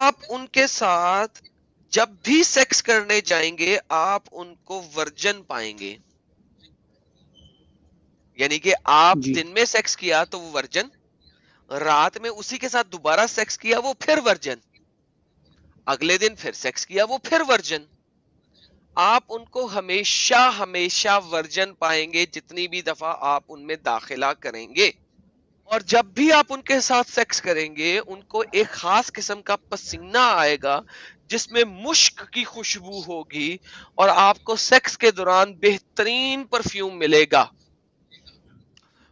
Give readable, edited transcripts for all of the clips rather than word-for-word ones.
آپ ان کے ساتھ جب بھی سیکس کرنے جائیں گے آپ ان کو ورجن پائیں گے. یعنی کہ آپ جی دن میں سیکس کیا تو وہ ورجن, رات میں اسی کے ساتھ دوبارہ سیکس کیا وہ پھر ورجن, اگلے دن پھر سیکس کیا وہ پھر ورجن. آپ ان کو ہمیشہ ہمیشہ ورجن پائیں گے جتنی بھی دفعہ آپ ان میں داخلہ کریں گے. اور جب بھی آپ ان کے ساتھ سیکس کریں گے ان کو ایک خاص قسم کا پسینہ آئے گا جس میں مشک کی خوشبو ہوگی اور آپ کو سیکس کے دوران بہترین پرفیوم ملے گا.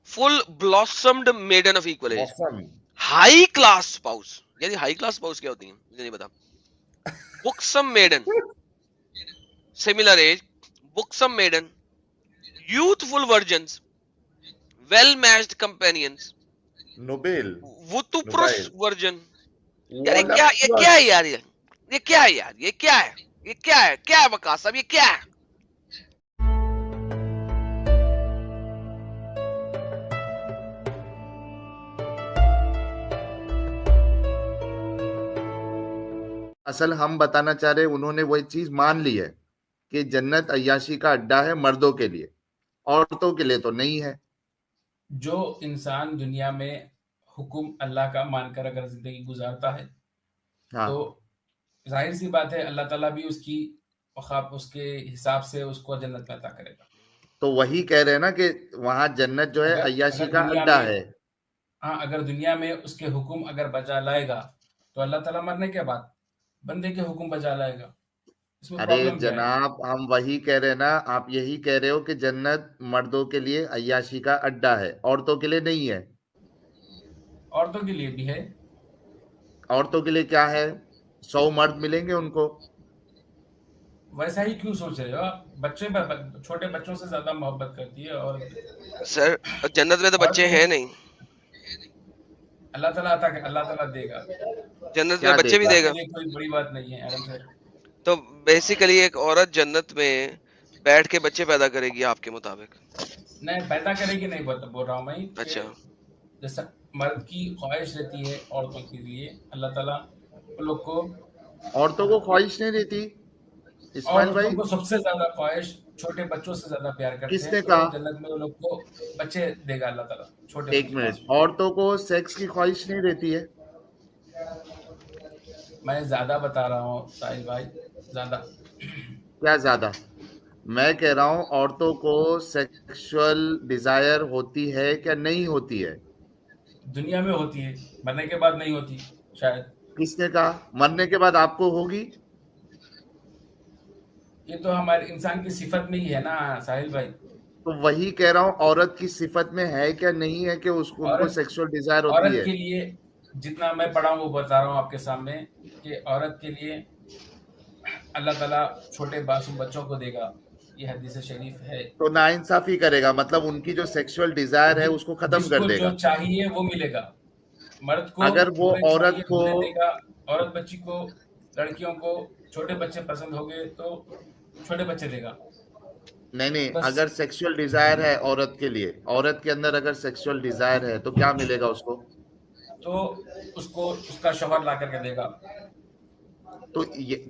Full blossomed maiden of equal age, موسم ہائی کلاس اسپاؤس. یعنی ہائی کلاس اسپاؤس کیا ہوتی ہیں مجھے نہیں پتا. Buxom maiden, similar age, buxom maiden, youthful virgins, well matched companions, noble وتوپرس نوبائل ورجن. یار یہ کیا ہے وولپلس. یار, یہ کیا ہے یار, یہ کیا ہے, یہ کیا ہے, کیا ہے وقاص صاحب, یہ کیا ہے؟ اصل ہم بتانا چاہ رہے انہوں نے وہی چیز مان لی ہے کہ جنت عیاشی کا اڈا ہے مردوں کے لیے, عورتوں کے لیے تو نہیں ہے. جو انسان دنیا میں حکم اللہ کا مان کر اگر زندگی گزارتا ہے ہاں تو ظاہر سی بات ہے اللہ تعالیٰ بھی اس کی اس کے حساب سے اس کو جنت میں عطا کرے گا. تو وہی کہہ رہے ہیں نا کہ وہاں جنت جو ہے عیاشی کا اڈا ہے. ہاں اگر دنیا میں اس کے حکم اگر بجا لائے گا تو اللہ تعالیٰ مرنے کے بعد بندے کے حکم بجا لائے گا. اس میں ارے پرابلم کیا ہے؟ جناب ہم وہی کہہ رہے ہیں نا, آپ یہی کہہ رہے ہو کہ جنت مردوں کے لیے عیاشی کا اڈا ہے, عورتوں کے لیے نہیں ہے. عورتوں کے لیے بھی ہے. عورتوں کے لیے کیا ہے, 100 مرد ملیں گے ان کو. ویسا ہی کیوں سوچ رہے ہو آپ؟ بچے چھوٹے بچوں سے زیادہ محبت کرتی ہے اور سر جنت میں تو بچے ہیں نہیں, اللہ تعالیٰ دے گا. جنت میں کیا دے بچے بھی گا؟ دے گا. یہ کوئی بڑی بات نہیں ہے ایڈم سر. تو بیسیکلی ایک عورت جنت میں بیٹھ کے بچے پیدا کرے گی آپ کے مطابق؟ نہیں پیدا کرے گی نہیں بول رہا ہوں میں کہ اچھا جیسا مرد کی خواہش رہتی ہے عورتوں کے لیے, اللہ تعالیٰ ان لوگ کو, عورتوں کو خواہش نہیں رہتی اسماعیل عورتوں بھائی؟ کو سب سے زیادہ خواہش چھوٹے بچوں سے زیادہ پیار کرتے کس ہیں, نے تو کہا؟ جنت میں ان لوگ کو بچے دے گا اللہ تعالیٰ, چھوٹے ایک بچے. منٹ, عورتوں کو سیکس کی خواہش نہیں رہتی ہے؟ میں زیادہ بتا رہا ہوں ساحل بھائی, زیادہ. کیا زیادہ؟ میں کہہ رہا ہوں عورتوں کو سیکشول ڈیزائر ہوتی ہے کیا نہیں ہوتی ہے؟ دنیا میں ہوتی ہے, مرنے کے بعد نہیں ہوتی شاید. کس نے کہا مرنے کے بعد آپ کو ہوگی؟ یہ تو ہمارے انسان کی صفت میں ہی ہے نا ساحل بھائی. تو وہی کہہ رہا ہوں عورت کی صفت میں ہے کیا نہیں ہے کہ ان کو عورت سیکشول ڈیزائر ہوتی عورت ہے؟ کے لیے جتنا میں پڑھا ہوں وہ بتا رہا ہوں آپ کے سامنے کہ عورت کے لیے اللہ تعالیٰ چھوٹے معصوم بچوں کو دے گا, یہ حدیث شریف ہے. تو ناانصافی کرے گا, مطلب ان کی جو سیکشول ڈیزائر ہے اس کو ختم جس کر کو دے جو گا. چاہیے وہ ملے گا. مرد کو اگر وہ بورے چاہیے عورت کو بورے دے گا, عورت بچی کو, لڑکیوں کو چھوٹے بچے پسند ہو گئے تو چھوٹے بچے دے گا. نہیں, بس اگر سیکشول ڈیزائر ہے عورت کے لیے, عورت کے اندر اگر سیکشول ڈیزائر ہے تو کیا ملے گا اس کو؟ تو اس کو اس کا شوہر لا کر کے دے گا.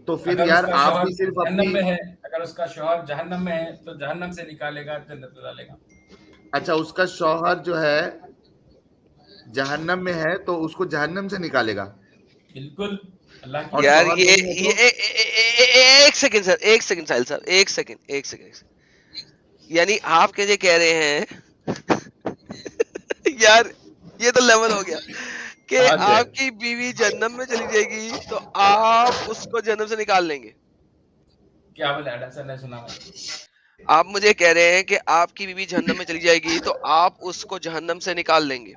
تو پھر اگر اس یار کا آپ شوہر بھی صرف جہنم اپنی, میں ہے, اگر اس کا شوہر جہنم میں ہے تو جہنم سے نکالے گا, جنت میں ڈالے گا. اچھا اس کا شوہر جو ہے جہنم میں ہے تو اس کو جہنم سے نکالے گا, بالکل. اللہ کی اور یار شوہر نہیں ہے تو؟ ایک سیکنڈ سر, ایک سیکنڈ ساحل صاحب, ایک سیکنڈ. یعنی آپ کے کہہ رہے ہیں یار یہ تو لیول ہو گیا کہ حد ہے. آپ کی بیوی جہنم میں چلی جائے گی تو آپ اس کو جہنم سے نکال لیں گے. کیا بولے ایڈم سر, نے سنا میں. آپ مجھے کہہ رہے ہیں کہ آپ کی بیوی جہنم میں چلی جائے گی تو آپ اس کو جہنم سے نکال لیں گے.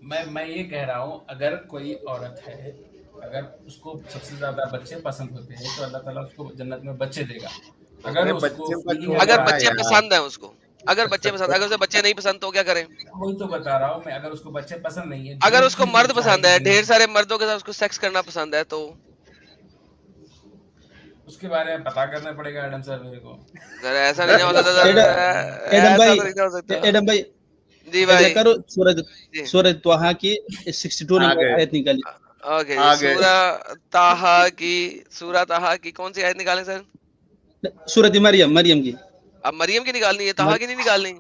میں یہ کہہ رہا ہوں اگر کوئی عورت ہے, اگر اس کو سب سے زیادہ بچے پسند ہوتے ہیں تو اللہ تعالیٰ اس کو جنت میں بچے دے گا. اگر ارے اس کو بچے کا فیلنگ چھوڑو اگر اگر نا بچے یار. پسند ہیں اس کو, اگر بچے پسند, اگر اسے بچے نہیں پسند تو کیا کریں؟ وہی تو بتا رہا ہوں میں, اگر اس کو بچے پسند نہیں ہے, اگر جو اس کو چیز وہ مرد چاہے پسند گی ہے, ڈھیر دنیا میں, سارے مردوں کے ساتھ اس کو سیکس کرنا پسند ہے, تو اس کے بارے میں پتا کرنا پڑے گا ایڈم سر میرے کو. سر ایسا نہیں نہ ہو سکتا سر, ایڈم ایسا بھائی, تو نہیں ہو سکتا. ایڈم بھائی جی بھائی کرو جی سورہ طٰہٰ کی 62 نمبر آگے آیت نکالی. اوکے جی آگے سورہ طٰہٰ کی کون سی آیت نکالیں سر؟ سورۃ مریم کی اب مریم کی نکالنی ہے، طٰہٰ کی نہیں نکالنی.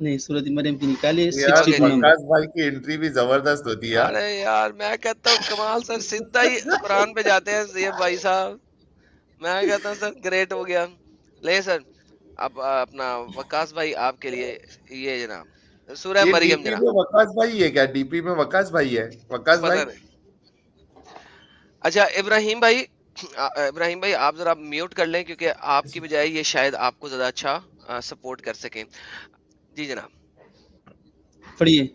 نہیں، سورۃ مریم کی نکالی یار 62 نمبر. وکاس بھائی کی انٹری بھی زبردست ہوتی ہے. ارے یار میں کہتا ہوں کمال سر، سیدھا ہی قرآن پہ جاتے ہیں یہ بھائی صاحب. میں کہتا ہوں سر گریٹ ہو گیا. لے سر اب اپنا وکاس بھائی آپ کے لیے یہ جناب سورہ یہ ڈی مریم پی جناب. میں وکاس بھائی ہے کیا؟ ڈی پی میں وکاس بھائی ہے؟ وکاس بھائی پتہ نہیں. اچھا ابراہیم بھائی آپ ذرا میوٹ کر لیں کیونکہ آپ کی بجائے یہ شاید آپ کو زیادہ اچھا سپورٹ کر سکیں. جی جناب پڑھیے.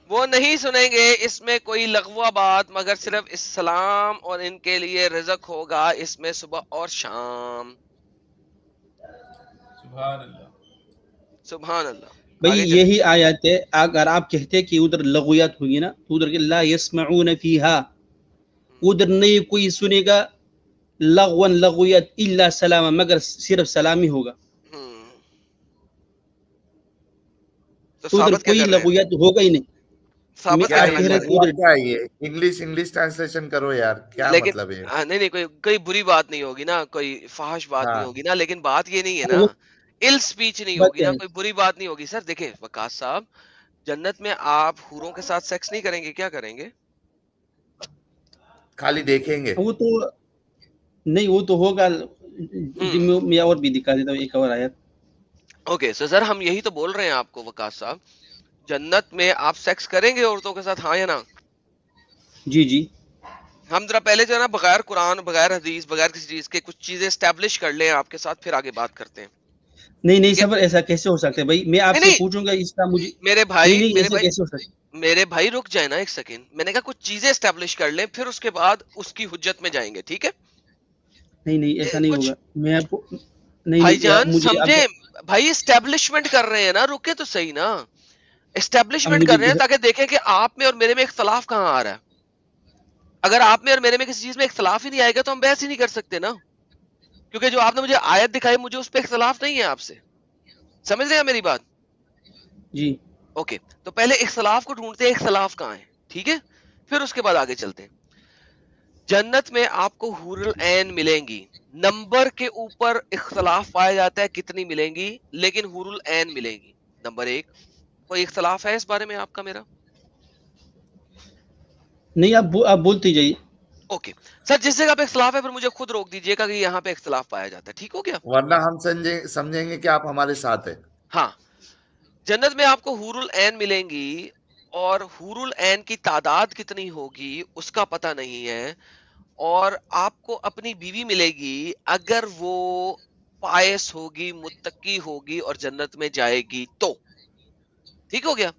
وہ نہیں سنیں گے اس میں کوئی لغو بات مگر صرف اسلام اور ان کے لیے رزق ہوگا اس میں صبح اور شام. سبحان اللہ. سبحان اللہ. بھئی آگے چلیں. یہی آیات ہے. اگر آپ کہتے کہ ادھر لغویات ہوگی نا تو ادھر کہ لا یسمعون فیہا، ادھر نہیں کوئی سنے گا لغویات الا سلاما، مگر صرف سلام ہی ہوگا. تو تو ادھر ثابت کیا کوئی کر رہے ہیں؟ لغویات ہوگا ہی نہیں. ثابت کیا کیا آپ کرنا کہہ چاہ رہے رہے کہ ہیں؟ ادھر کیا یہ انگلش ٹرانسلیشن کرو یار، کیا لیکن مطلب ہے؟ نہیں کوئی بری بات نہیں ہوگی نا، کوئی فحش بات ہاں نہیں ہوگی نا، لیکن بات یہ نہیں ہے نا، وہ ال سپیچ نہیں بات ہوگی کیا نا، ہے. کوئی بری بات نہیں ہوگی. سر دیکھیں وقاص صاحب، جنت میں آپ حوروں کے ساتھ سیکس نہیں کریں گے، کیا کریں گے؟ خالی دیکھیں گے. وہ تو نہیں، وہ تو ہوگا. میں اور بھی دکھا دیتا ہوں ایک اور آیت. اوکے سر ہم یہی تو بول رہے ہیں آپ کو وقاص صاحب، جنت میں آپ سیکس کریں گے عورتوں کے ساتھ، ہاں یا نا؟ جی جی. ہم ذرا پہلے جو ہے نا بغیر قرآن بغیر حدیث بغیر کسی چیز کے کچھ چیزیں اسٹیبلش کر لیں آپ کے ساتھ، پھر آگے بات کرتے ہیں. نہیں ٹھیک ہے؟ صبر، ایسا کیسے ہو سکتا ہے بھائی؟ میں آپ نہیں سے نہیں پوچھوں گا اس کا مجھے. میرے نہیں ایسے کیسے ہو سکتا ہے؟ میرے بھائی رک جائے نا ایک سیکنڈ، میں نے کہا کچھ چیزیں اسٹیبلش کر لیں پھر اس کے بعد اس کی حجت میں جائیں گے، ٹھیک ہے؟ نہیں ایسا نہیں کچھ ہوگا. میں آپ کو نہیں بھائی یار، جان مجھے اب سمجھے، بھائی اسٹیبلشمنٹ کر رہے ہیں نا، رکے تو صحیح نا. اسٹیبلشمنٹ مجھے کر رہے ہیں تاکہ دیکھیں کہ آپ میں اور میرے میں اختلاف کہاں آ رہا ہے. اگر آپ میں اور میرے میں کسی چیز میں اختلاف ہی نہیں آئے گا تو ہم بحث ہی نہیں کر سکتے نا، کیونکہ جو آپ نے مجھے آیت دکھائی مجھے اس پہ اختلاف نہیں ہے آپ سے. سمجھ رہے ہیں میری بات؟ جی اوکے تو پہلے اختلاف کو ڈھونڈتے ہیں، اختلاف کہاں ہے، ٹھیک ہے؟ پھر اس کے بعد آگے چلتے ہیں. جنت میں آپ کو حور العین ملیں گی، نمبر کے اوپر اختلاف پایا جاتا ہے کتنی ملیں گی، لیکن حور العین ملیں گی. نمبر ایک، کوئی اختلاف ہے اس بارے میں آپ کا میرا؟ نہیں، آپ بولتے جائیے. اوکے سر جس جگہ پہ اختلاف ہے پھر مجھے خود روک دیجئے گا کہ یہاں پہ اختلاف پایا جاتا ہے، ٹھیک ہو گیا؟ ورنہ ہم سمجھیں گے کہ آپ ہمارے ساتھ ہیں. ہاں جنت میں آپ کو حور العین ملیں گی، اور حور العین کی تعداد کتنی ہوگی اس کا پتہ نہیں ہے. اور آپ کو اپنی بیوی ملے گی اگر وہ پائس ہوگی، متقی ہوگی اور جنت میں جائے گی تو، ٹھیک ہو گیا؟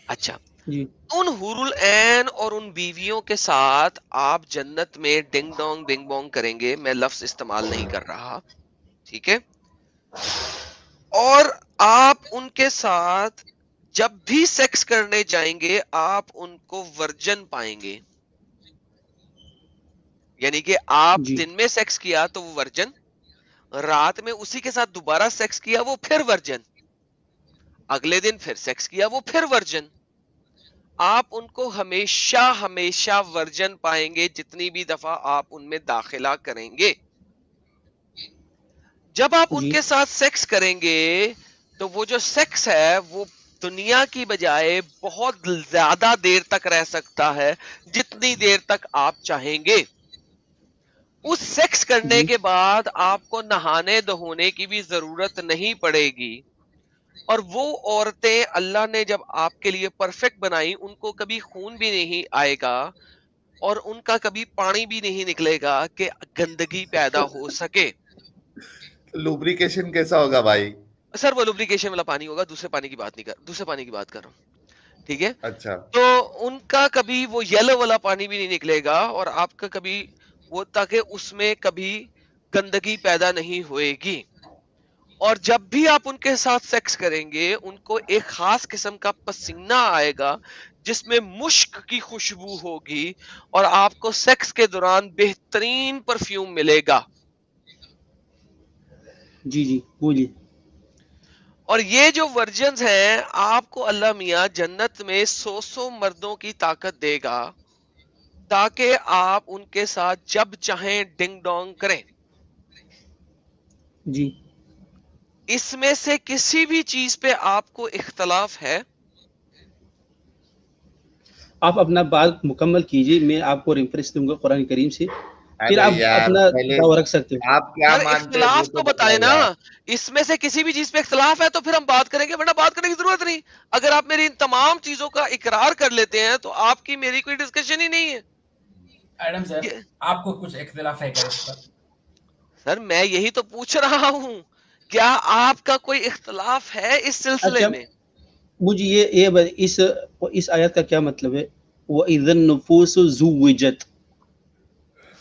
اچھا جی ان حور العین اور ان بیویوں کے ساتھ آپ جنت میں ڈنگ ڈونگ بنگ بونگ کریں گے، میں لفظ استعمال نہیں کر رہا، ٹھیک ہے؟ اور آپ ان کے ساتھ جب بھی سیکس کرنے جائیں گے آپ ان کو ورجن پائیں گے، یعنی کہ آپ جی دن میں سیکس کیا تو وہ ورجن، رات میں اسی کے ساتھ دوبارہ سیکس کیا وہ پھر ورجن، اگلے دن پھر سیکس کیا وہ پھر ورجن. آپ ان کو ہمیشہ ورجن پائیں گے جتنی بھی دفعہ آپ ان میں داخلہ کریں گے. جب آپ ان جی کے ساتھ سیکس کریں گے تو وہ جو سیکس ہے وہ دنیا کی بجائے بہت زیادہ دیر تک رہ سکتا ہے، جتنی دیر تک آپ چاہیں گے. اس سیکس کرنے جی کے بعد آپ کو نہانے دھونے کی بھی ضرورت نہیں پڑے گی. اور وہ عورتیں اللہ نے جب آپ کے لیے پرفیکٹ بنائی ان کو کبھی خون بھی نہیں آئے گا اور ان کا کبھی پانی بھی نہیں نکلے گا کہ گندگی پیدا ہو سکے. لوبریکیشن کیسا ہوگا بھائی؟ سر وہ لوبریکیشن والا پانی ہوگا، دوسرے پانی کی بات کر رہا ہوں، ٹھیک ہے؟ اچھا تو ان کا کبھی وہ یلو والا پانی بھی نہیں نکلے گا اور آپ کا کبھی وہ، تاکہ اس میں کبھی گندگی پیدا نہیں ہوئے گی. اور جب بھی آپ ان کے ساتھ سیکس کریں گے ان کو ایک خاص قسم کا پسینہ آئے گا جس میں مشک کی خوشبو ہوگی اور آپ کو سیکس کے دوران بہترین پرفیوم ملے گا. جی بولیے. اور یہ جو ورجنز ہیں آپ کو اللہ میاں جنت میں 100 مردوں کی طاقت دے گا تاکہ آپ ان کے ساتھ جب چاہیں ڈنگ ڈونگ کریں. جی اس میں سے کسی بھی چیز پہ آپ کو اختلاف ہے؟ آپ اپنا بات مکمل کیجئے، میں آپ کو ریفرنس دوں گا قرآن کریم سے، پھر ارے آپ یار اپنا پہلے دعویٰ رکھ سکتے ہو. آپ کیا سر مانتے ہیں وہ اختلاف تو تو بتائیں بتائیں نا، یار. اس میں سے کسی بھی چیز پہ اختلاف ہے تو پھر ہم بات کریں گے، ورنہ بات کرنے کی ضرورت نہیں. اگر آپ میری ان تمام چیزوں کا اقرار کر لیتے ہیں تو آپ کی میری کوئی ڈسکشن ہی نہیں ہے. ایڈم صاحب یہ- آپ کو کچھ اختلاف ہے کیا اس پر؟ سر میں یہی تو پوچھ رہا ہوں، کیا آپ کا کوئی اختلاف ہے اس سلسلے اچھا میں؟ مجھے اس آیت کا کیا مطلب ہے؟ وَإِذَا النُّفُوسُ زُوِّجَتْ.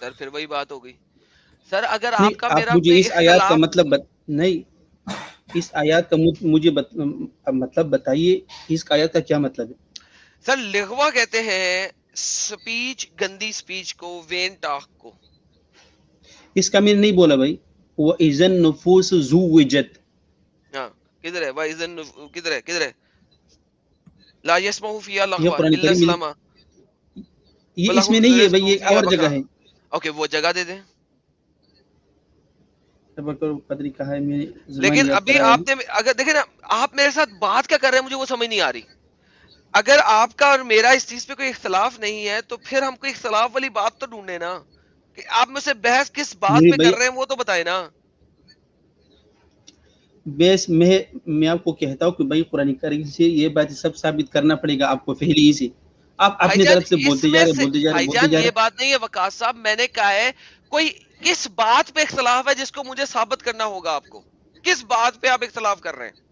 سر پھر وہی بات ہو گئی. سر اگر نہیں آپ کا آپ میرا مجھے کوئی اس آیات کا اختلاف، مطلب نہیں، اس آیات کا مجھے مطلب بتائیے، اس آیات کا کیا مطلب ہے؟ سر لغوا کہتے ہیں سپیچ، گندی سپیچ کو، وین ٹاک کو. اس کا میں نے نہیں بولا بھائی. وَإِذَا النُّفُوسُ زُوِّجَتْ. ہاں کدھر ہے وَإِذَا کدھر ہے لا يسمعوا فيها یہ لغوا قرآن الا کریم میں، سلاما یہ اس میں ولهم نہیں ہے بھائی، رزقهم یہ فيها اور جگہ بقرا. ہے. اوکے وہ جگہ دے دیں. قدری کہا ہے، میں زبان لیکن یاد ابھی کرایا آپ نے اگر دیکھیں نا، آپ میرے ساتھ بات کیا کر رہے ہیں مجھے وہ سمجھ نہیں آ رہی. اگر آپ کا اور میرا اس چیز پہ کوئی اختلاف نہیں ہے تو پھر ہم کوئی اختلاف والی بات تو ڈھونڈیں نا. کہ آپ مجھ سے بحث کس بات میرے پہ بھائی کر رہے ہیں وہ تو بتائیں نا. بیس میں آپ کو کہتا ہوں کہ بھائی قرآن کریم سے یہ بات سب ثابت کرنا پڑے گا آپ کو پہلے ہی سے. آپ بھائی اپنی جان طرف سے اس بولتے میں جا سے رہے بھائی بولتے جان جا یہ رہے. بات نہیں ہے وقاص صاحب، میں نے کہا ہے کوئی کس بات پہ اختلاف ہے جس کو مجھے ثابت کرنا ہوگا. آپ کو کس بات پہ آپ اختلاف کر رہے ہیں؟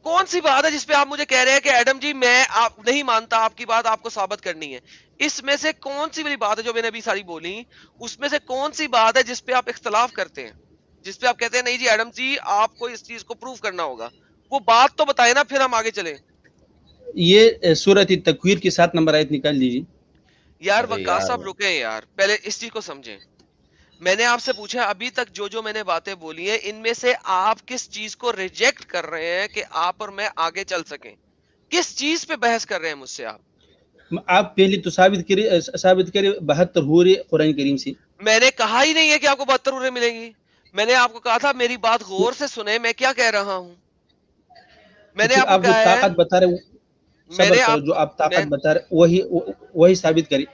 کون سی بات ہے جس پہ آپ مجھے کہہ رہے ہیں کہ ایڈم جی میں آپ نہیں مانتا آپ کی بات، آپ کو ثابت کرنی ہے؟ اس میں سے کون سی والی بات ہے جو میں نے ابھی ساری بولی، اس میں سے کون سی بات ہے جس پہ آپ اختلاف کرتے ہیں، جس پہ آپ کہتے ہیں نہیں جی ایڈم جی آپ کو اس چیز کو پروف کرنا ہوگا؟ وہ بات تو بتائیں نا پھر ہم آگے چلیں. یہ سورۃ تکویر کی 7 نمبر آیت نکال لیجیے. یار ارے وقاص یار صاحب رکیں یار، پہلے اس چیز کو سمجھیں. میں نے آپ سے پوچھا ابھی تک جو میں نے باتیں بولی ہیں ان میں سے آپ کس چیز کو ریجیکٹ کر رہے ہیں کہ آپ اور میں آگے چل سکیں؟ کس چیز پہ بحث کر رہے ہیں مجھ سے آپ؟ آپ پہلے تو ثابت کرے 72 حوریں قرآن کریم سے. میں نے کہا ہی نہیں ہے کہ آپ کو 72 حوریں ملیں گی. میں نے آپ کو کہا تھا میری بات غور سے سنیں میں کیا کہہ رہا ہوں. تو میں نے پھر آپ کو آپ جو کہا ہے، طاقت بتا رہے میں صبر نے کرو، جو آپ میں طاقت بتا رہے وہی ثابت کرے.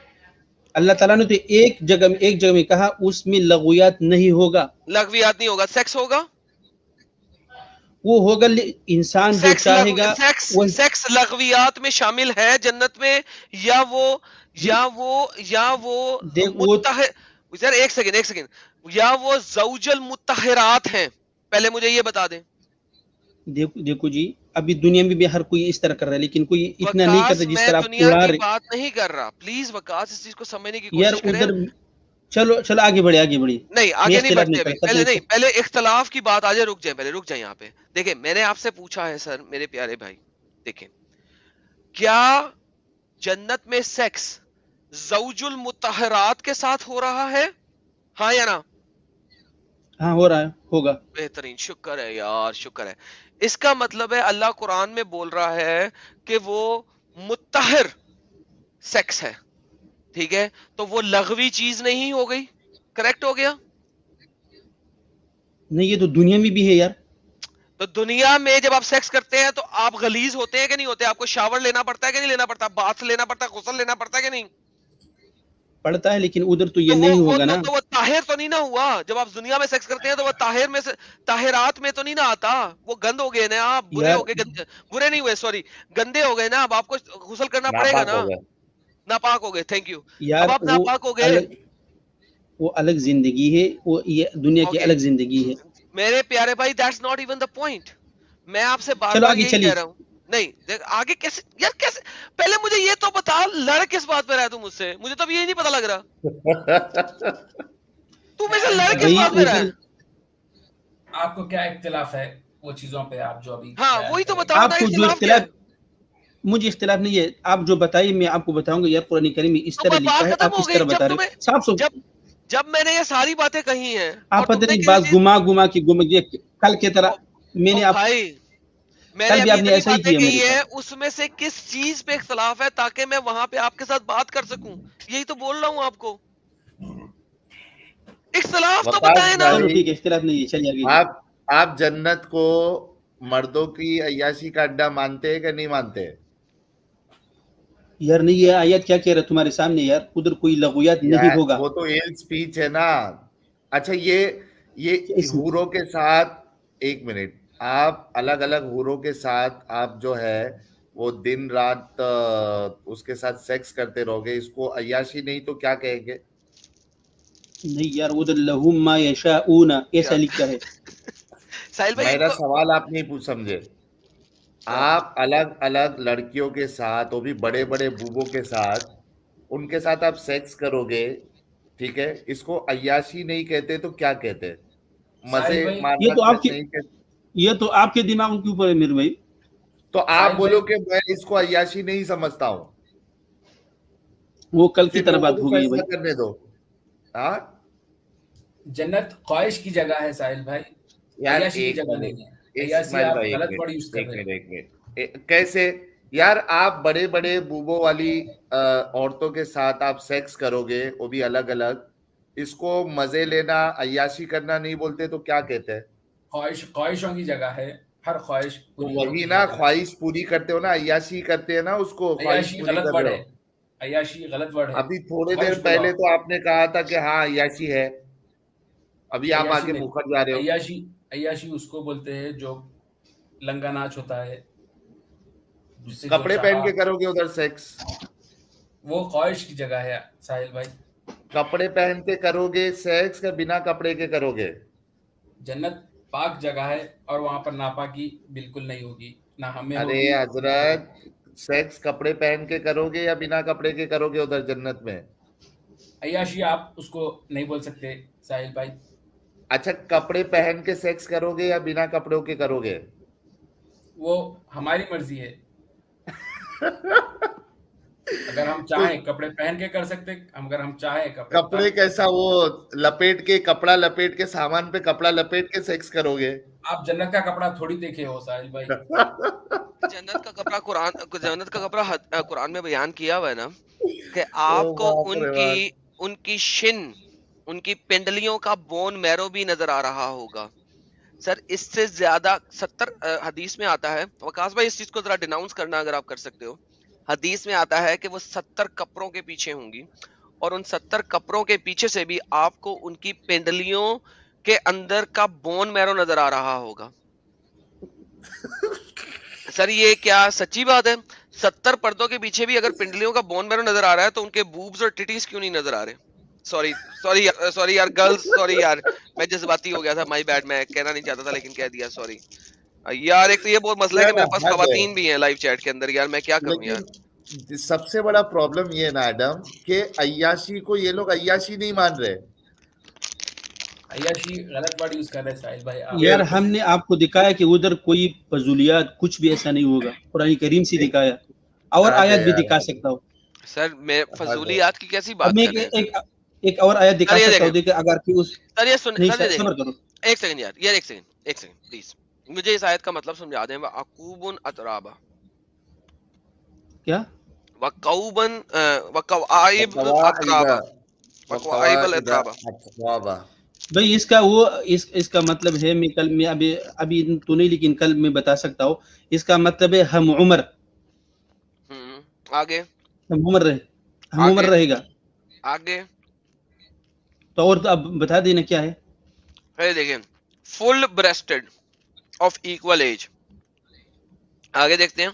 اللہ تعالیٰ نے تو ایک جگہ میں کہا اس میں لغویات نہیں ہوگا. لغویات نہیں ہوگا، سیکس ہوگا. وہ ہوگا انسان جو چاہے گا وہی. سیکس لغویات میں شامل ہے جنت میں، یا وہ جی یا وہ یا وہ دیکھ وہ متحر سر ایک سیکنڈ یا وہ زوج المتحرات ہیں؟ پہلے مجھے یہ بتا دیں. دیکھو جی، ابھی دنیا میں بھی ہر کوئی اس طرح کر رہا ہے، لیکن کوئی اتنا نہیں وکاس کرتا جس میں طرح آپ دنیا اڑا کی رہے. بات نہیں کر رہا، پلیز وکاس اس چیز کو سمجھنے کی یار کوشش کریں. ادھر چلو آگے بڑھے نہیں میں آگے نہیں اختلاف بڑھتے ابھی، کرتا پہلے اختلاف کی بات آ جائے، رک جائیں یہاں پہ. دیکھیں میں نے آپ سے پوچھا ہے سر میرے پیارے بھائی، دیکھیں کیا جنت میں سیکس زوج المطہرات کے ساتھ ہو رہا ہے؟ ہاں یا نا؟ ہاں ہو رہا ہے، ہوگا. بہترین، شکر ہے یار، شکر ہے. اس کا مطلب ہے اللہ قرآن میں بول رہا ہے کہ وہ مطہر سیکس ہے، ٹھیک ہے؟ تو وہ لغوی چیز نہیں ہو گئی، کریکٹ ہو گیا؟ نہیں یہ تو دنیا میں بھی ہے یار. تو دنیا میں جب آپ سیکس کرتے ہیں تو آپ غلیظ ہوتے ہیں کہ نہیں ہوتے؟ آپ کو شاور لینا پڑتا ہے کہ نہیں لینا پڑتا؟ باتھ لینا پڑتا ہے، غسل لینا پڑتا ہے کہ نہیں؟ پڑتا ہے لیکن ادھر تو یہ تو نہیں ہوگا نا. وہ طاہر تو نہیں نہ ہوا. جب آپ دنیا میں سیکس کرتے ہیں تو وہ طاہر میں سے طاہرات میں تو نہیں نہ آتا، وہ گند ہو گئے نا، آپ برے یار ہو گئے، برے نہیں ہوئے سوری، گندے ہو گئے نا. اب آپ کو غسل کرنا پڑے گا ناپاک نا. ہو گئے. ناپاک ہو گئے، تھینک یو. یار اب آپ ناپاک ہو گئے. وہ الگ زندگی ہے، وہ یہ دنیا کی اوکے الگ زندگی ہے. میرے پیارے بھائی، that's not even the point. میں آپ سے بار چلو بار آگے یہی چلیے. کہہ رہا ہوں. نہیں دیکھ آگے کیسے یار، کیسے؟ پہلے مجھے یہ تو بتا لڑ کس بات پہ رہا تو مجھ سے، مجھے تو اب یہی نہیں پتا لگ رہا تو مجھ سے لڑ کس بھائی بات پہ رہا ادھر ہے. آپ کو کیا اختلاف ہے وہ چیزوں پہ آپ جو ابھی ہاں بیان وہی تو کریں؟ بتاؤ نا، آپ کو جو اختلاف کیا اختلاف، ہے؟ مجھے اختلاف نہیں ہے. آپ جو بتائیے میں آپ کو بتاؤں گا. یار قرآن کریم میں اس تو طرح وہ لکھا بات ہے، ختم آپ ہو اس گئی. طرح بتا رہے. صاف جب میں نے یہ ساری باتیں کہی ہیں آپ پتہ نہیں بات گما کے کل کی طرح میں نے بھائی میں نے ابھی اتنی باتیں کہی ہیں اس میں سے کس چیز پہ اختلاف ہے تاکہ میں وہاں پہ آپ کے ساتھ بات کر سکوں, یہی تو بول رہا ہوں آپ کو. اختلاف تو بتائیں نا. ٹھیک ہے اختلاف نہیں ہے, چلیے آگے. آپ جنت کو مردوں کی عیاشی کا اڈا مانتے ہیں کہ نہیں مانتے؟ یار نہیں, یہ آیت کیا کہہ رہا ہے تمہارے سامنے یار, ادھر کوئی لغویات نہیں ہوگا. وہ تو ایل سپیچ ہے نا. اچھا یہ حوروں کے ساتھ, ایک منٹ, آپ الگ الگ حوروں کے ساتھ آپ جو ہے وہ دن رات اس کے ساتھ سیکس کرتے رہو گے, اس کو عیاشی نہیں تو کیا کہیں گے؟ نہیں یار, ادھر لہم ما یشاؤون ایسا لکھا ہے. ساحل بھائی میرا سوال آپ نہیں سمجھے. آپ الگ الگ لڑکیوں کے ساتھ, وہ بھی بڑے بڑے بوبوں کے ساتھ, ان کے ساتھ آپ سیکس کرو گے, ٹھیک ہے, اس کو عیاشی نہیں کہتے تو کیا کہتے؟ مزے مارنا نہیں کہتے. یہ تو آپ کے دماغ کے اوپر ہے میرے بھائی. تو آپ بولو کہ میں اس کو عیاشی نہیں سمجھتا ہوں, وہ کل کی طرح بات ہو گئی بھائی. کرنے دو. ہاں جنت خواہش کی جگہ ہے ساحل بھائی, عیاشی کی جگہ نہیں ہے. عیاشی آپ غلط ورڈ یوز کر رہے ہیں. کیسے یار؟ آپ بڑے بڑے بوبوں والی عورتوں کے ساتھ آپ سیکس کرو گے, وہ بھی الگ الگ, اس کو مزے لینا عیاشی کرنا نہیں بولتے تو کیا کہتے ہیں؟ خواہشوں کی جگہ ہے, ہر خواہش وہی نا, خواہش پوری کرتے ہو نا, عیاشی کرتے ہیں نا اس کو. عیاشی غلط ورڈ ہے, عیاشی غلط ورڈ ہے. ابھی تھوڑے دیر پہلے تو آپ نے کہا تھا کہ ہاں عیاشی ہے, ابھی آپ آگے مکر جا رہے ہو. عیاشی اس کو بولتے ہیں جو لنگا ناچ ہوتا ہے, کپڑے پہن کے کرو گے ادھر سیکس, وہ خواہش کی جگہ ہے ساحل بھائی. کپڑے پہن کے کرو گے سیکس یا بنا کپڑے کے کرو گے؟ جنت پاک جگہ ہے اور وہاں پر ناپاکی بالکل نہیں ہوگی, نہ ہمیں ارے حضرت, سیکس کپڑے پہن کے کرو گے یا بنا کپڑے کے کرو گے ادھر جنت میں؟ عیاشی آپ اس کو نہیں بول سکتے ساحل بھائی. اچھا, کپڑے پہن کے سیکس کرو گے یا بنا کپڑوں کے کرو گے؟ وہ ہماری مرضی ہے. اگر ہم چاہیں کپڑے پہن کے کر سکتے, اگر ہم چاہیں کپڑے کیسا, وہ لپیٹ کے, کپڑا لپیٹ کے, سامان پہ کپڑا لپیٹ کے سیکس کرو گے؟ آپ جنت کا کپڑا تھوڑی دیکھے ہو ساحل بھائی. جنت کا کپڑا قرآن میں بیان کیا ہوا ہے نا کہ آپ کو ان کی شن, ان کی پنڈلیوں کا بون میرو بھی نظر آ رہا ہوگا. سر اس سے زیادہ 70 حدیث میں آتا ہے, وقاص بھائی اس چیز کو ذرا ڈیناؤنس کرنا اگر آپ کر سکتے ہو. حدیث میں آتا ہے کہ وہ 70 کپڑوں کے پیچھے ہوں گی, اور ان 70 کپڑوں کے پیچھے سے بھی آپ کو ان کی پنڈلیوں کے اندر کا بون میرو نظر آ رہا ہوگا. سر یہ کیا سچی بات ہے؟ 70 پردوں کے پیچھے بھی اگر پنڈلیوں کا بون میرو نظر آ رہا ہے تو ان کے بوبز اور ٹٹیز کیوں نہیں نظر آ رہے؟ سوری یار گرلز, سوری یار میں جذباتی ہو گیا تھا, مائی بیڈ, میں کہنا نہیں چاہتا تھا لیکن کہہ دیا, سوری یار. ایک تو یہ بہت مسئلہ ہے کہ میرے پاس خواتین بھی ہیں لائیو چیٹ کے اندر, یار میں کیا کروں یار. سب سے بڑا پرابلم یہ نا ایڈم کہ عیاشی کو یہ لوگ عیاشی نہیں مان رہے. عیاشی غلط ورڈ یوز کر رہے ساحل بھائی. یار ہم نے آپ کو دکھایا کہ ادھر کوئی فضولیات کچھ بھی ایسا نہیں ہوگا, قرآن کریم سے دکھایا, اور آیت بھی دکھا سکتا ہوں. سر میں فضولیات کی کیسی بات کر رہے ہیں؟ ایک اور آیت دکھا سکتا ہوں کہ اگر کہ اس سر یہ سن, صبر کرو ایک سیکنڈ یار, ایک سیکنڈ پلیز, مجھے اس آیت کا مطلب سمجھا دیں. وعقوب اترابا, کیا وقوائب اترابا, وقوائب الاترابا. بھائی اس کا مطلب ہے, میں کل میں ابھی تو نہیں لیکن کل میں بتا سکتا ہوں. اس کا مطلب ہے ہم عمر, آگے ہم عمر رہے گا آگے. تو اور اب بتا دینا کیا ہے. دیکھیں, فل بریسٹڈ آف ایکول ایج. آگے دیکھتے ہیں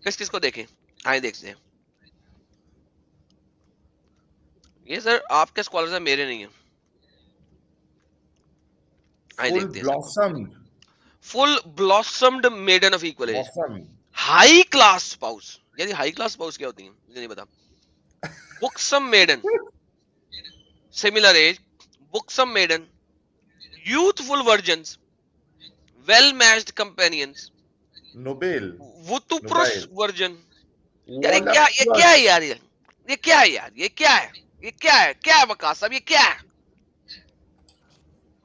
کس کو دیکھیں, آئے دیکھتے ہیں. یہ سر آپ کے اسکالرز ہیں, میرے نہیں ہیں. Full blossomed maiden of equal age, high class spouse. یعنی ہائی کلاس اسپاؤس کیا ہوتی ہیں مجھے نہیں پتا. Buxom maiden, similar age, buxom maiden, youthful virgins, well matched companions, noble وتوپرس ورجن. یار یہ کیا ہے یار, یہ کیا ہے یار, یہ کیا ہے وقاص صاحب, یہ کیا ہے